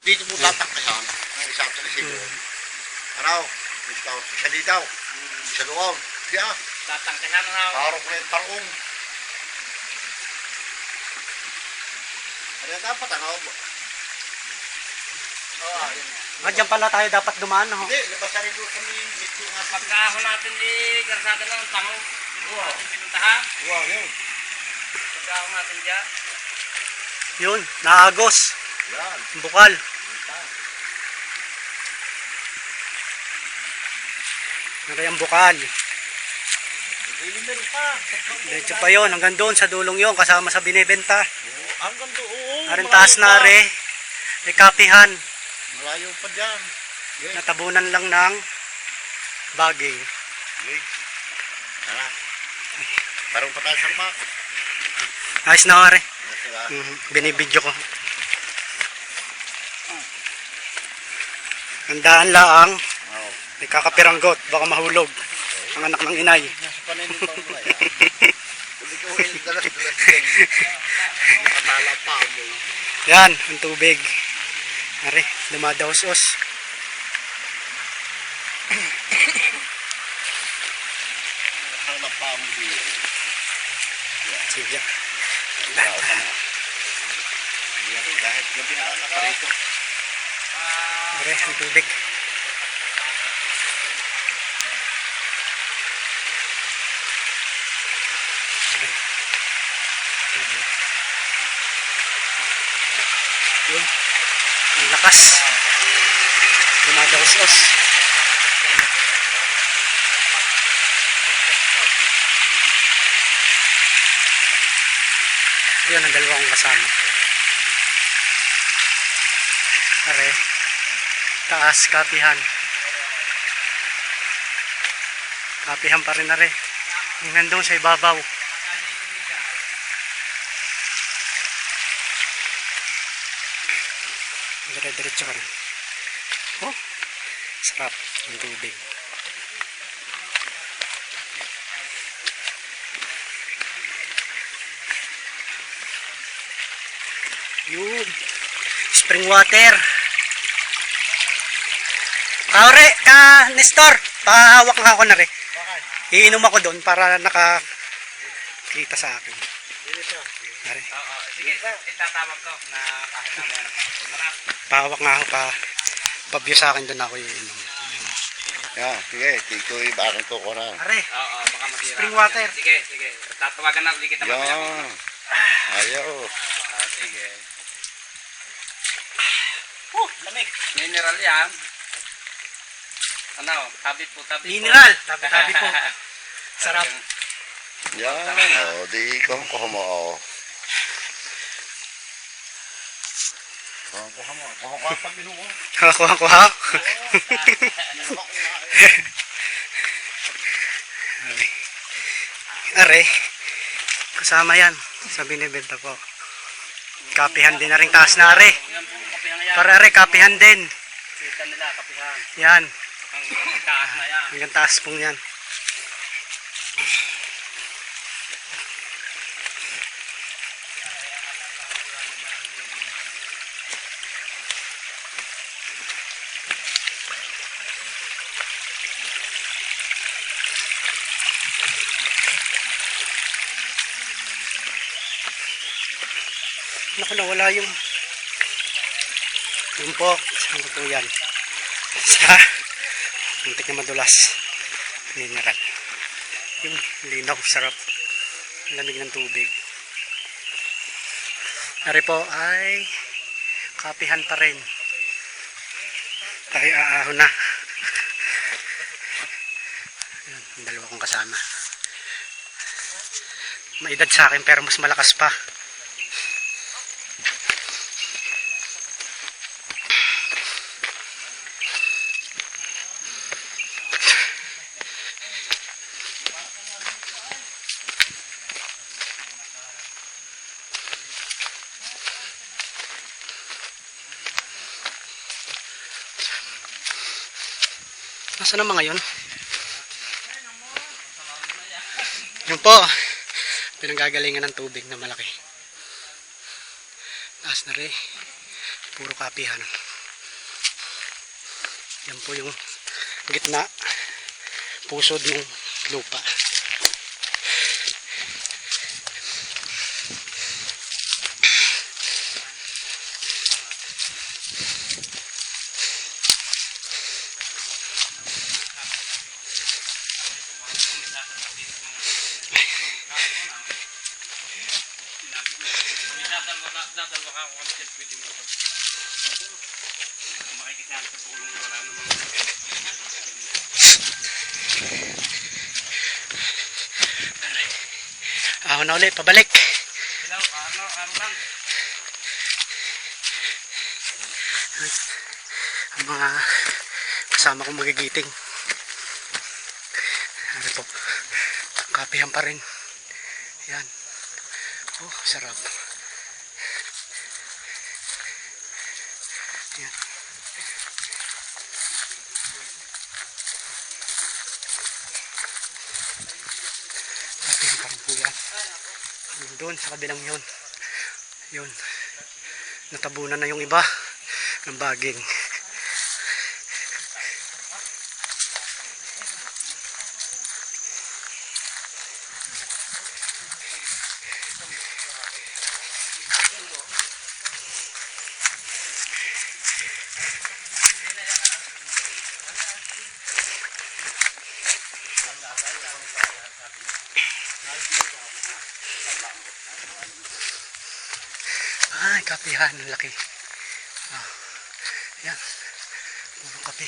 Dito mo tatangkayan. Ang isa ito na siguro. Ano? Siya dito. Siya doon. Siya. Tatangkayan na. Parang ko na yung tarong. Ano dapat ano? Diyan pala tayo dapat dumaan, no? Hindi, labas na rin doon kami. Pagkahon natin garsada ng tango. Wow. Pinuntahan. Wow, yun. Pagkahon natin dyan. Yun, naagos. Yan. Bukal. Nari ang bukal. Meron pa. Diretso pa yun, hanggang doon sa dulong yun, kasama sa binibenta. Hanggang doon. Aring taas na rin. May kapihan. Malayo pa dyan. Natabunan lang ng bagay. Okay. Parang pa tayo sa lumak. Ayos na nga rin. Diba? Binibidyo ko. Handaan laang. Oo. May kakapiranggot. Baka mahulog. Ang anak ng inay. Nasa panin ito ang mga yan. Hindi ko yung dalas-dalas din. Nakatala pa mo. Yan, ang tubig. Ari, dumadaos-os. Nakatala pa mo dito. Sige. Dahil gabi na anak pa rito. Ari, ang tubig. Yun. Ang lakas. Dumadaos-os. Yun ang dalawang kasama. Are. Taas, kapihan. Kapihan pa rin are. Yung nandun sa ibabaw. Dire-diretso ka rin. Oh, sarap yung tubig. Yun. Spring water. Kaore, Nestor, pahawak nga ako na rin. Iinom ako doon para nakakita sa akin. Are. Oo, sige, itatawag ko na kasama na. Pahawak nga ako pa-view sa akin doon ako iinom. Yan, sige. Ito yung bakit ko ko na. Are, Oo, baka matira. spring water. Sige, sige. Tatawagan na ulit kita mamaya. Yan. Ayaw. Sige. Lamig. Mineral yan. Ano, tabi po. Mineral, tabi-tabi po. Sarap. Yan. O, di ko mo. Kuha pag minuho. Kuha. Are, kasama yan sa binibenta po. Kapihan din na rin taas na are. Para are, kapihan din. Kita nila, kapihan. Yan, Ang taas na yan. hanggang taas pong yan. Naku, nawala yung po, saan po yan? Sa muntik na madulas. Mineral. Yung linaw, sarap. Lamig ng tubig. Nari po ay kapihan pa rin. Tayo aahon na. Ayan, ang dalawa kong kasama. Maedad sa akin pero mas malakas pa. Nasaan ang mga yun? Yun po. Pinanggagalingan ng tubig na malaki. Taas na rin. Puro kapihan. Yan po yung gitna, pusod ng lupa. Dadalwa ka ako kung pwede mo ito. Makikisama sa pulong wala namang Ahon na ulit, pabalik. Hello, ano lang. Ang mga kasama kong magigiting. Ano po, kapihan pa rin. Yan. Oh, sarap. Yan. Kapihan pa rin po yan. Yun doon, sa kabilang yun. Yun. Natabunan na yung iba ng baging. Ay, kapihan, ang laki. Ah, yan. Puro kape.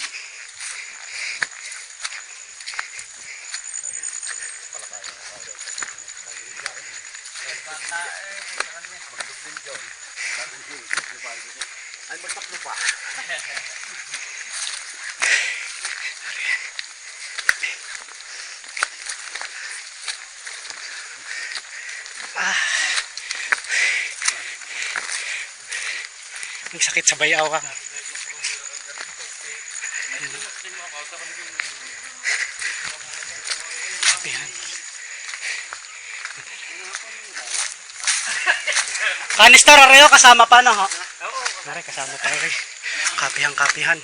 Ay, magtaklo pa. Ah. Ang sakit sa bayaw ka. Kapihan. Kanister, Areo, kasama pa no? Nari, kasama pa rin. Kapihan.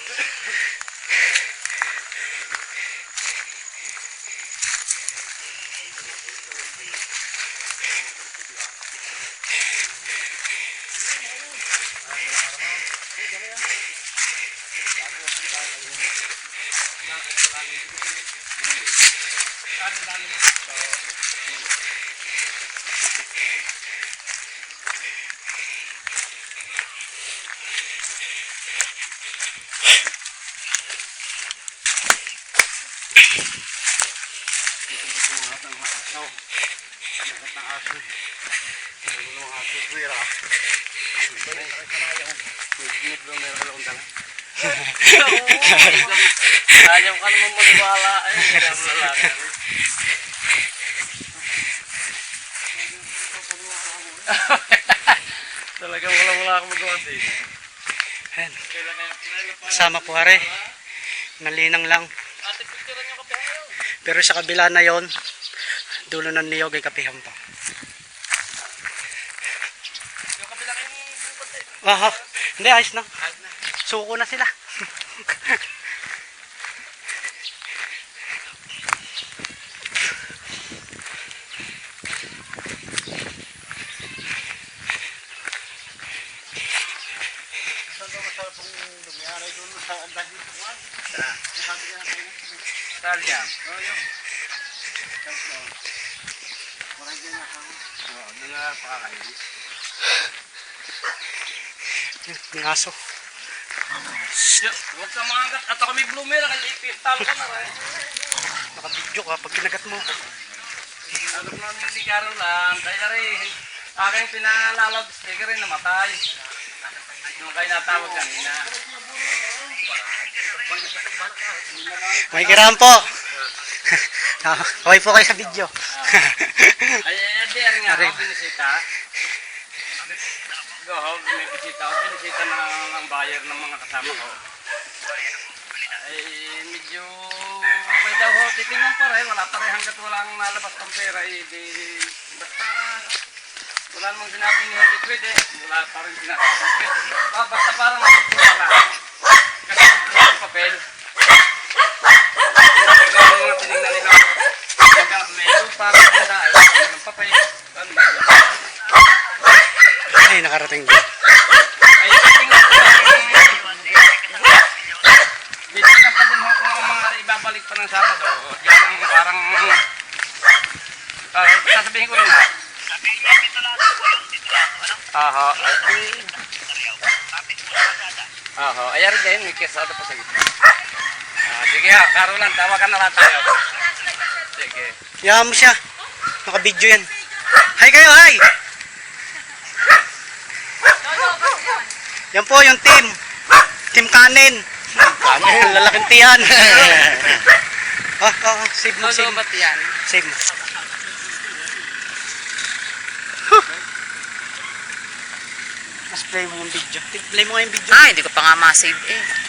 Ayaw ka naman maniwala. Ay, hindi mo lalaki. Talagang wala akong magawa din. Ayan. Kasama po are. Nalinang lang. Ate, picturean yung kape. Pero sa kabila na yon, dulo ng niyog ay kapihan pa. Yung kabila yung bubad eh. Aha. Hindi, ayos na. Ayos na. Suko na sila. Talya. May aso. Huwag ka mangagat. At ako may bloomer. Kalipin. Talo ka na rin. Nakabidyo ka pag kinagat mo. Alam namin hindi karo lang. Kaya rin. Aking pinalalab sticker rin namatay. Yung kayo natawag kanina. May kiram po. Okay po kayo sa video. Ay, di nga ako binisita. Go, may bisita ako. Binisita ng buyer ng mga kasama ko. Ay, medyo okay daw ho. Titingnan pa rin. Wala pa rin hanggat walang nalabas ng pera. Basta wala namang sinabi ni liquid eh. Wala pa rin sinabi ni liquid. Basta parang natutulala. Kasi yung papel. Oo, ayan din, may kesado pa sa gitna. Sige ha, Carolan, tawagan na lang tayo. Sige. Yaman mo siya. Naka-video yan. Hi kayo, hi! Yan po yung team. Team Kanin. Kanin, lalaking tiyan. Save mo, save mo. Ba't yan? Save mo. Mas play mo yung video. Play mo nga yung video. Hindi ko pa nga ma-save eh.